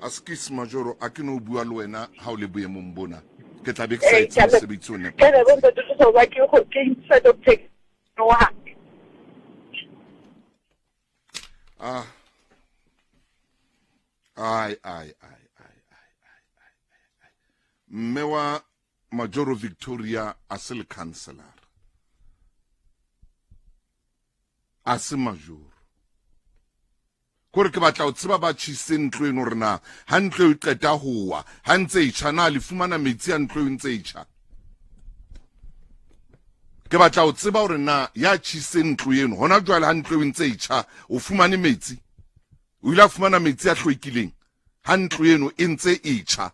Askis majoro a ke no bua le wena ha o le boemong bona ke tla be ke sa itse mosebetsi o nepa ai mme wa majoro Victoria a se le councillor a se majoro kore ke batla o tseba ba tshise ntlo eno rena ha ntlo e qeta howa ha ntse e tshana le fumana metsi a ntlo e ntse e tshana ke batla o tseba hore na ya tshise ntlo eno hona jwale ha ntlo e ntse e tshana o fumane metsi o ila fumana metsi a hlwekileng ha ntlo eno e ntse e tshana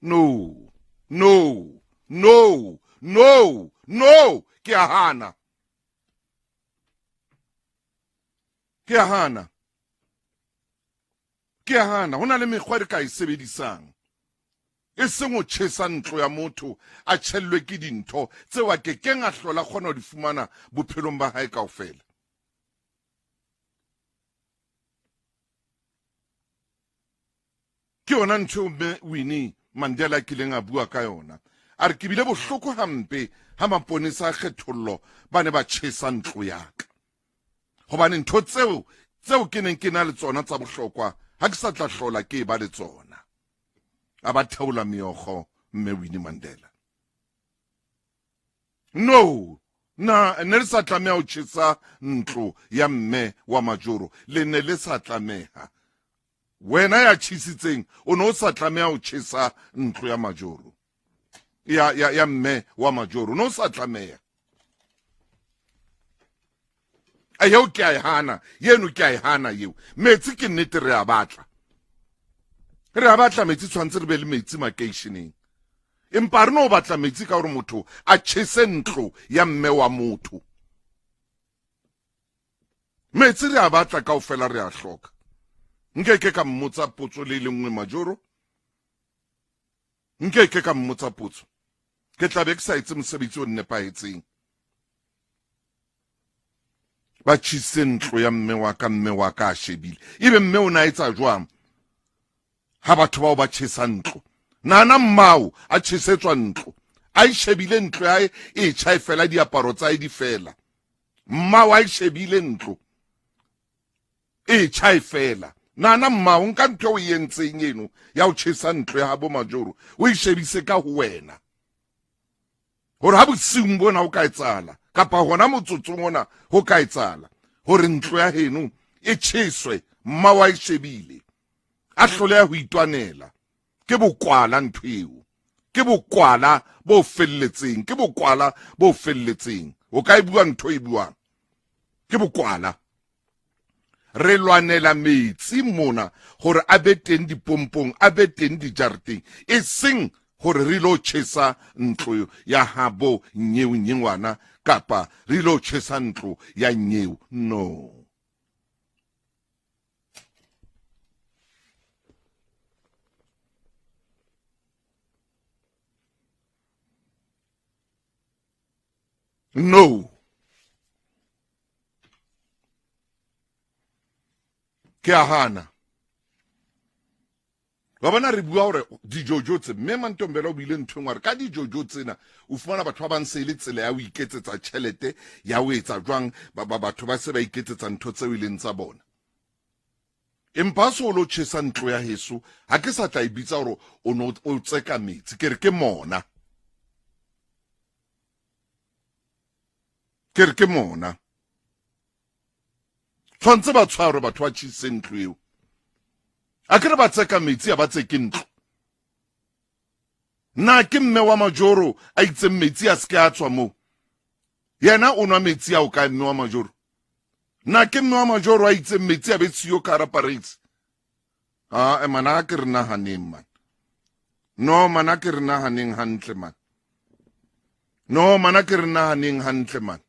no ke a hana hona le mekgwa re ka e sebedisang e seng o tjhesa ntlo ya motho a tshellwe ke dintho tseo a kekeng a hlola kgona ho di fumana bophelong ba hae kaofela ke yona ntho mme Winnie Mandela kileng a bua ka yona a re ke bile bohloko hampe ha maponesa a kgethollo ba ne ba tjhesa ntlo ya ka hobane ntho tseo ke neng ke na le tsona tsa bohlokwa ha ke sa tla hlola ke ba le tsona a ba theola meokgo mme Winnie Mandela ne re sa tlameha ho tjhesa ntlo ya mme wa majoro le ne le sa tlameha wena ya tjhisitseng o no sa tlameha ho tjhesa ntlo ya majoro ya mme wa majoro no sa tlameha ayeo ke a e hana yeno ke a e hana yeo metsi ke nnete re a batla metsi tshwantse re be le metsi makeisheneng empa re no batla metsi ka hore motho a tjhese ntlo ya mme wa motho metsi re a batla kaofela re a hloka nkeke ka mmotsa potso le lengwe majoro nkeke ka mmotsa potso ke tla be ke sa etse mosebetsi o nepahetseng ba tjhise ntlo ya mme wa ka a shebile ebe mme o na etsa jwang ha batho bao ba tjhesa ntlo nana mmao a tjhesetswa ntlo a shebile ntlo ya e tjha fela diaparo tsa di fela mmao a shebile ntlo e tjha fela nana mmao nka ntho o yentseng eno ya o tjhesa ntlo ya habo majoro o shebise ka ho wena hore ha bosiung bona o ka etsala kapa hona motsotsong ona ho ka etsala hore ntlo ya heno e tjheswe mmao a shebile a hloleha ho itwanela ke bokwala ntho eo ke bokwala bo felletseng o ka e bua ntho e buang ke bokwala re lwanela metsi mona hore a be teng dipompong a be teng dijareteng e seng hore re lo tjhesa ntlo ya habo nyengwana kapa re lo tjhesa ntlo ya nyeo no ke a hana ba bona re bua hore dijojo tse mme Mantombela o buile ntho ngwe ka dijojo tsena o fumana batho ba bang se ile tsela ya o iketsetsa tjhelete ya o etsa jwang batho ba se ba iketsetsa ntho tseo e leng tsa bona empa so lo tjhesa ntlo ya heso ha ke sa tla e bitsa hore o tseka metsi ke re ke mona tshwantse ba tshware batho ba tjhese ntlo eo a ke re ba tseka metsi a ba tseke ntlo na ke mme wa majoro a itseng metsi a ske a tswa mo yena o nwa metsi a o ka mme wa majoro na ke mme wa majoro a itseng metsi a be tsiyo ka ra Parys mana ke re nahaneng man no mana ke re nahaneng hantle man no mana ke re nahaneng hantle man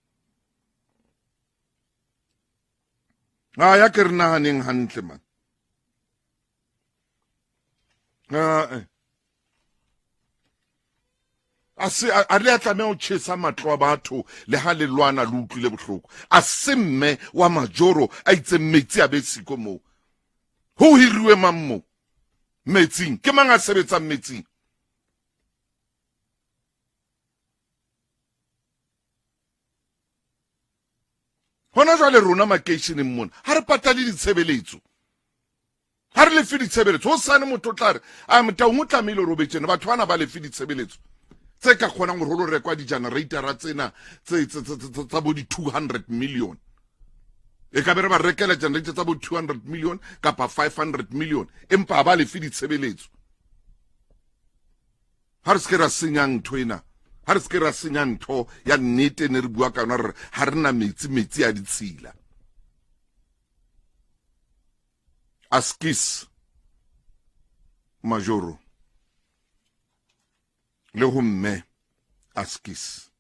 ya ke re nahaneng hantle man a le a tlameha ho tjhesa matlo a batho le ha le lwana le utlwile bohloko a se mme wa majoro a itseng metsi a be siko moo ho hiriwe mammo metsing ke mang a sebetsang metsing hona jwale rona makeisheneng mona ha re patale ditshebeletso ha re lefe ditshebeletso ho sane motho tla re a Motaung o tlamehile o robetsene batho bana ba lefe ditshebeletso tse ka kgonang gore ho rekwa di-generatora tsena tsa bo di-200 million e ka bere ba rekela generator tsa bo 200 million kapa 500 million empa ba lefe ditshebeletso ha re se ra senyang nthoena ha re se ra senyang ntho ya nnete ne re bua ka yona re ha rena metsi a ditshila askis majoro le ho mme askis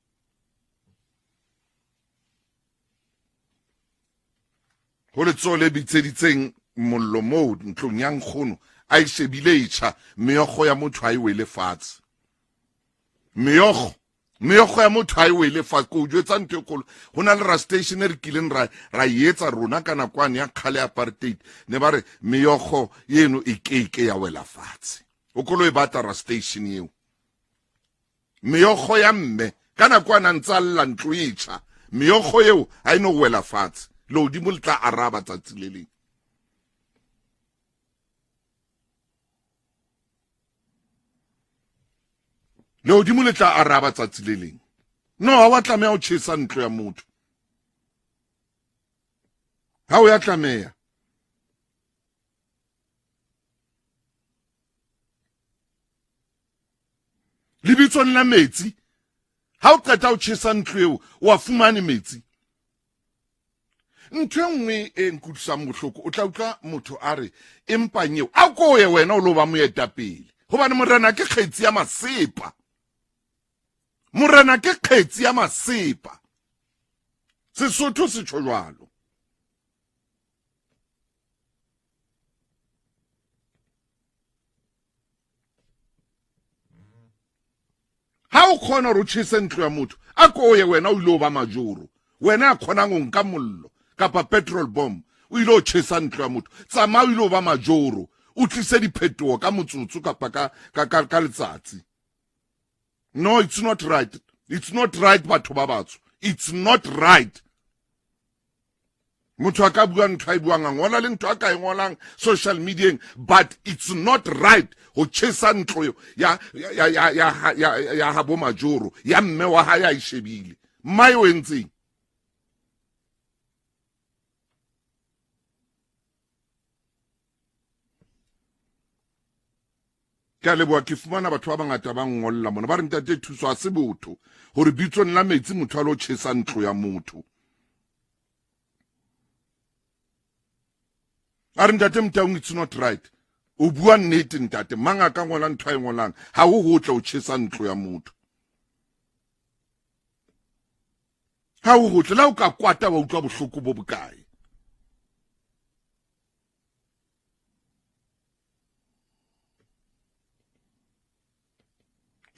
ho le tsole bitseditseng mollo mo ntlong ya nkgono a ishebile itsha meogo ya motho a e wele fatshe meogo ya motho a e wele fatshe ko jwetsa ntwe kolo hona le ra station re kileng ra yetsa rona kana kwane ya khale apartheid ne bare meogo yeno e keke ya wela fatshe o kolo e batla ra station yeo meogo ya mme kana kwana ntsalla ntlo itsha meogo yeo a ino wela fatshe lo di multa araba tsatsile lo di multa araba tsatsile no ha wa tlameha o tshesa ntlo ya motho ha o ya tlameha libitsong la metsi ha o qeta o tshesa ntlo eo wa fumane metsi ntho nngwe e nkutlisang bohloko o tla utlwa motho a re empa nyeo a ko ye wena o lo ba moetapele hobane morena ke kgetsi ya masepa morena ke kgetsi ya masepa Sesotho se tjho jwalo ha o khona ro tshese ntlo ya motho a ko ye wena o lo ba majoro wena a khona ngo nka mollo kapa petrol bomb o ile o tshesa ntlo ya motho tsama o ile o ba majoro o tlise diphetogo ka motsotso kapa ka letsatsi no it's not right batho ba batho it's not right motho a ka bua ntho a buang a ngola le ntho a ka ngolang social media but it's not right ho tshesa ntlo ya ha bo majoro ya mme wa ha ya ishebile mai o entseng ka leboa ke fumana batho ba bangata ba ngolla mona ba re Ntate Thuso a se botho hore bitsong la metsi motho a lo tshesa ntlo ya motho a re Ntate Motaung it's not right o bua nnete ntate manga ka ngola ntho a ngolang ha ho tla o tshesa ntlo ya motho ha ho tla la o ka kwata wa utlwa bohloko bo bokae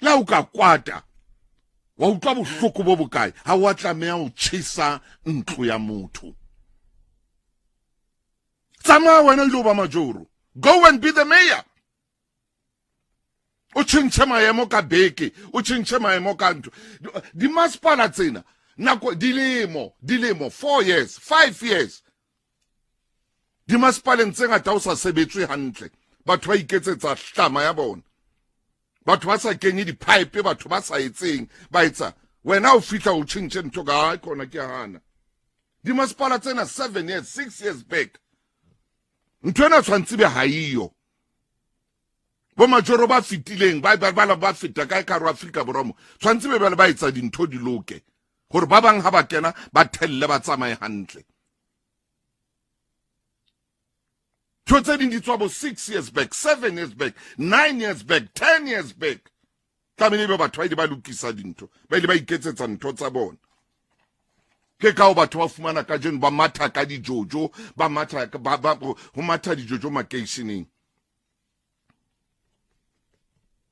la o ka kwata wa utlwa bohloko bo bokae ha wa tlameha o tshesa ntlo ya motho tsama wena ile ba majoro go and be the mayor o tshintse maemo ka beke o tshintse maemo ka ntlo di masipala tsena nako dilemo 4 years 5 years di masipaleng tse ngata o sa sebetswe hantle batho ba iketsetsa hlama ya bona batho ba sa kenye di-pipe batho ba sa etseng ba etsa wena o fihla o tshintse ntho ka kona ke hana di masipala tsena 7 years 6 years back ntho ena tshwantse be ha iyo bo majoro ba fitileng ba feta ka karo Afrika Borwa tshwantse be ba etsa dintho di loke gore ba bang ha ba kena ba thelle ba tsamaye hantle tse ding di tswa bo 6 years back 7 years back 9 years back 10 years back tlamehile be batho ba ile ba lokisa dintho ba ile ba iketsetsa ntho tsa bona ke ka o batho ba fumana ka jeno ba matha ka dijojo ba matha ho matha dijojo makeisheneng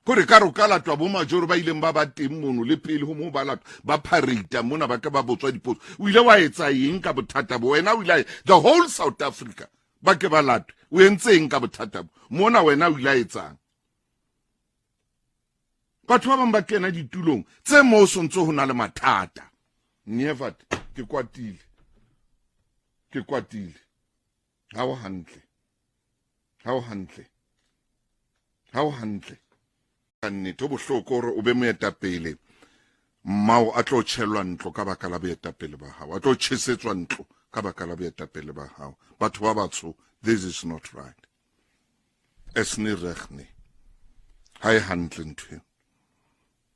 kore ka ro kala twa bo majoro ba ileng ba teng mono le pele ho mo ba latwa ba parita mona ba ka ba botswa dipotso o ile wa etsa eng ka bothata bo wena o ile the whole South Africa ba ke ba latwa o entseng ka bothata mona wena o ile etsang batho ba bang ba kena ditulong tse mo sontso ho na le mathata never ke kwatile ha o hantle ka nnete o bohloko hore o be moetapele mmao a tlo tjhelwa ntlo ka baka la boetapele ba hao a tlo tjhesetswa ntlo ka baka la boetapele ba hao batho ba batsho this is not right esne regne ha e hantle ntho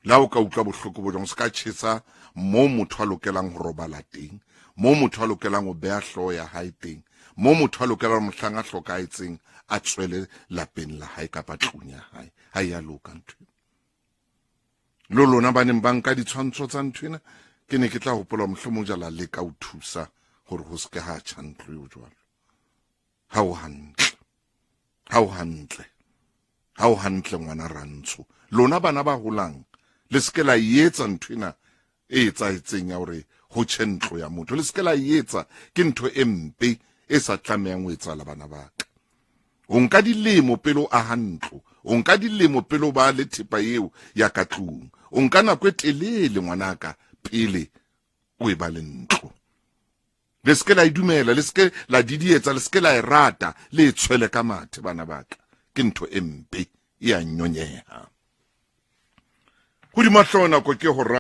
la o ka utlwa bohloko bo jang se ka tjhesa mo motho a lokelang ho robala teng mo motho a lokelang ho beha hloho ya hae teng mo motho a lokelang mohlang a hlokaetseng a tswele lapeng la hae kapa tlung ya hae ha ya loka ntho lo lona ba neng ba nka ditshwantsho tsa nthwena ke ne ke tla hopola mohlomong jala le ka o thusa hore ho se ke ha tshantlo yo jwalo ha o hantle ngwana rantsho lona bana ba holang le se ke la etsa nthwena e etsaetseng ya hore ho tshentlo ya motho le se ke la etsa ke ntho e mpe e sa tlamehang ho etsa la bana ba ka o nka dilemo pele o aha ntlo o nka dilemo pele o ba le thepa eo ya ka tlung o nka nako e telele ngwanaka pele o e ba le ntlo le se ke la idumela le se ke la didietsa le se ke la e rata le e tshwele ka mathe bana ba ka ke ntho e mpe e a nyonyeha ho di mahlona ko ke ho